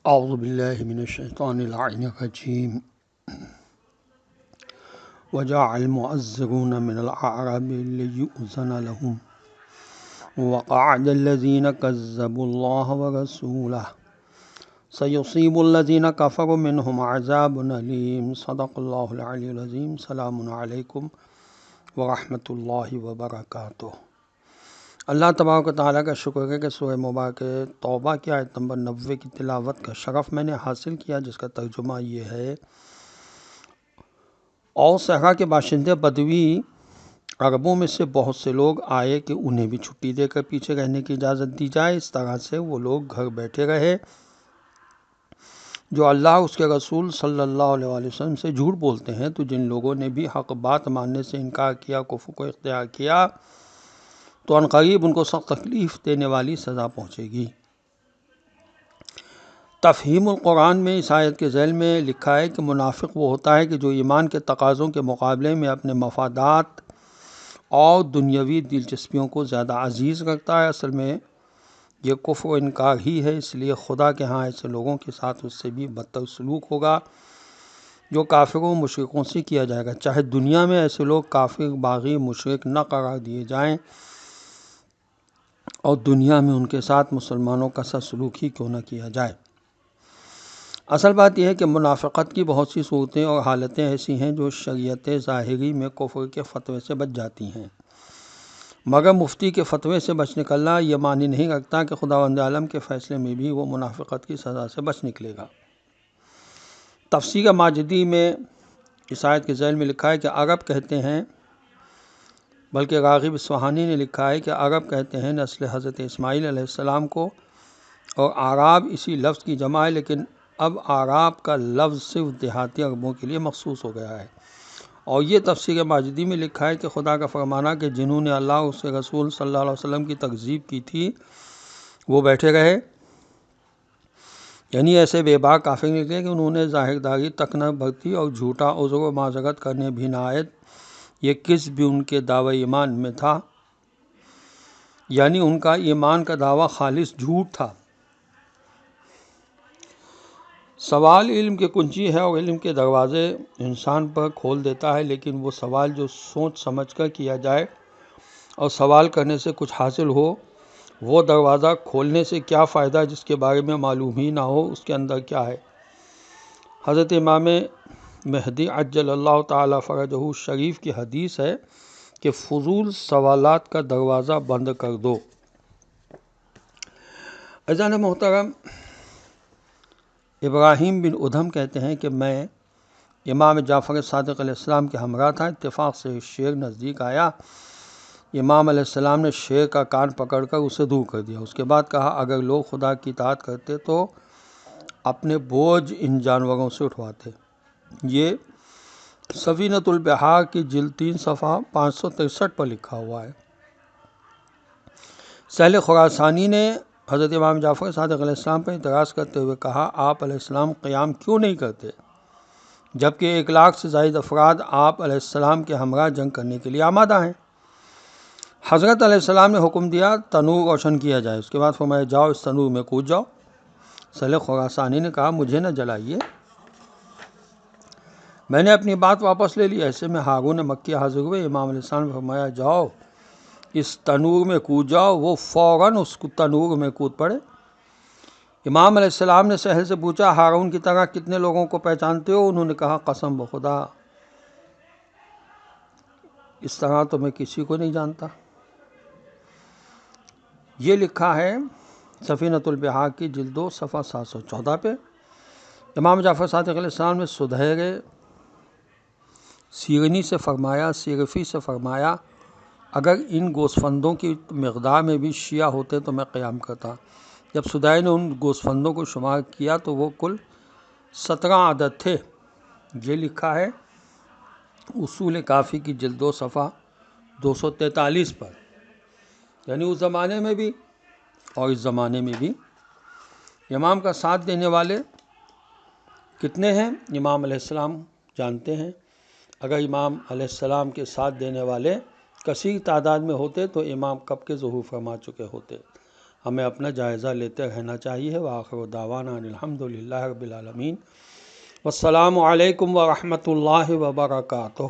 اعوذ باللہ من الشیطان اللعین الرجیم وجاء المعذرون من الاعراب ليؤذن لهم وقعد الذين كذبوا الله ورسوله سيصيب الذين كفروا منهم عذاب أليم صدق الله العلي العظيم. سلام علیکم ورحمۃ اللہ وبرکاتہ. اللہ تبارک و تعالیٰ کا شکر ہے کہ سورہ مبارکہ توبہ کی آیت نمبر 90 کی تلاوت کا شرف میں نے حاصل کیا، جس کا ترجمہ یہ ہے: اور صحرا کے باشندے بدوی عربوں میں سے بہت سے لوگ آئے کہ انہیں بھی چھٹی دے کر پیچھے رہنے کی اجازت دی جائے. اس طرح سے وہ لوگ گھر بیٹھے رہے جو اللہ اس کے رسول صلی اللہ علیہ وسلم سے جھوٹ بولتے ہیں. تو جن لوگوں نے بھی حق بات ماننے سے انکار کیا، کفر کو اختیار کیا، تو عنقریب ان کو سخت تکلیف دینے والی سزا پہنچے گی. تفہیم القرآن میں اس آیت کے ذیل میں لکھا ہے کہ منافق وہ ہوتا ہے کہ جو ایمان کے تقاضوں کے مقابلے میں اپنے مفادات اور دنیاوی دلچسپیوں کو زیادہ عزیز رکھتا ہے. اصل میں یہ کفر و انکار ہی ہے، اس لیے خدا کے ہاں ایسے لوگوں کے ساتھ اس سے بھی بدتر سلوک ہوگا جو کافروں مشرکوں سے کیا جائے گا، چاہے دنیا میں ایسے لوگ کافر، باغی، مشرک نہ قرار دیے جائیں اور دنیا میں ان کے ساتھ مسلمانوں کا سا سلوک ہی کیوں نہ کیا جائے. اصل بات یہ ہے کہ منافقت کی بہت سی صورتیں اور حالتیں ایسی ہیں جو شریعت ظاہری میں کفر کے فتوے سے بچ جاتی ہیں، مگر مفتی کے فتوے سے بچ نکلنا یہ معنی نہیں رکھتا کہ خداوند عالم کے فیصلے میں بھی وہ منافقت کی سزا سے بچ نکلے گا. تفسیر ماجدی میں اس آیت کے ذیل میں لکھا ہے کہ عرب کہتے ہیں، بلکہ راغب اصفہانی نے لکھا ہے کہ عرب کہتے ہیں نسل حضرت اسماعیل علیہ السلام کو، اور اعراب اسی لفظ کی جمع ہے، لیکن اب اعراب کا لفظ صرف دیہاتی عربوں کے لیے مخصوص ہو گیا ہے. اور یہ تفسیر ماجدی میں لکھا ہے کہ خدا کا فرمانا کہ جنہوں نے اللہ اس کے رسول صلی اللہ علیہ وسلم کی تکذیب کی تھی وہ بیٹھے رہے، یعنی ایسے بے باک کافر نکلے کہ انہوں نے ظاہرداری تک نہ برتی اور جھوٹا عذر و معذرت کرنے بھی نہ آئے. یہ کس بھی ان کے دعوی ایمان میں تھا، یعنی ان کا ایمان کا دعویٰ خالص جھوٹ تھا. سوال علم کی کنجی ہے اور علم کے دروازے انسان پر کھول دیتا ہے، لیکن وہ سوال جو سوچ سمجھ کر کیا جائے اور سوال کرنے سے کچھ حاصل ہو، وہ دروازہ کھولنے سے کیا فائدہ جس کے بارے میں معلوم ہی نہ ہو اس کے اندر کیا ہے. حضرت امام مہدی عجل اللہ تعالی فرجہ شریف کی حدیث ہے کہ فضول سوالات کا دروازہ بند کر دو. عزیزان محترم، ابراہیم بن ادھم کہتے ہیں کہ میں امام جعفر صادق علیہ السلام کے ہمراہ تھا. اتفاق سے شیر نزدیک آیا. امام علیہ السلام نے شیر کا کان پکڑ کر اسے دور کر دیا. اس کے بعد کہا، اگر لوگ خدا کی اطاعت کرتے تو اپنے بوجھ ان جانوروں سے اٹھواتے. یہ سفینۃ البحار کی جلد 3 صفحہ 563 پر لکھا ہوا ہے. سہل خراسانی نے حضرت امام جعفر صادق علیہ السلام پر اعتراض کرتے ہوئے کہا، آپ علیہ السلام قیام کیوں نہیں کرتے جبکہ 1 لاکھ سے زائد افراد آپ علیہ السلام کے ہمراہ جنگ کرنے کے لیے آمادہ ہیں؟ حضرت علیہ السلام نے حکم دیا تنور روشن کیا جائے. اس کے بعد فرمایا، جاؤ اس تنور میں کود جاؤ. سہل خراسانی نے کہا، مجھے نہ جلائیے، میں نے اپنی بات واپس لے لی. ایسے میں ہارون مکی حاضر ہوئے. امام علیہ السلام نے فرمایا، جاؤ اس تنور میں کود جاؤ. وہ فوراً اس تنور میں کود پڑے. امام علیہ السلام نے سہل سے پوچھا، ہارون کی طرح کتنے لوگوں کو پہچانتے ہو؟ انہوں نے کہا، قسم بخدا اس طرح تو میں کسی کو نہیں جانتا. یہ لکھا ہے سفینۃ البحار کی جلد 2 صفحہ 714 پہ. امام جعفر صادق علیہ السلام نے سدھیر سیرنی سے فرمایا، اگر ان گوسفندوں کی مقدار میں بھی شیعہ ہوتے تو میں قیام کرتا. جب سدھیر نے ان گوسفندوں کو شمار کیا تو وہ کل 17 عدد تھے. یہ لکھا ہے اصول کافی کی جلد 2 صفحہ 243 پر. یعنی اس زمانے میں بھی اور اس زمانے میں بھی امام کا ساتھ دینے والے کتنے ہیں امام علیہ السلام جانتے ہیں. اگر امام علیہ السلام کے ساتھ دینے والے کثیر تعداد میں ہوتے تو امام کب کے ظہور فرما چکے ہوتے. ہمیں اپنا جائزہ لیتے رہنا چاہیے۔ وآخر دعوانا ان الحمدللہ رب العالمین، والسلام علیکم ورحمۃ اللہ وبرکاتہ۔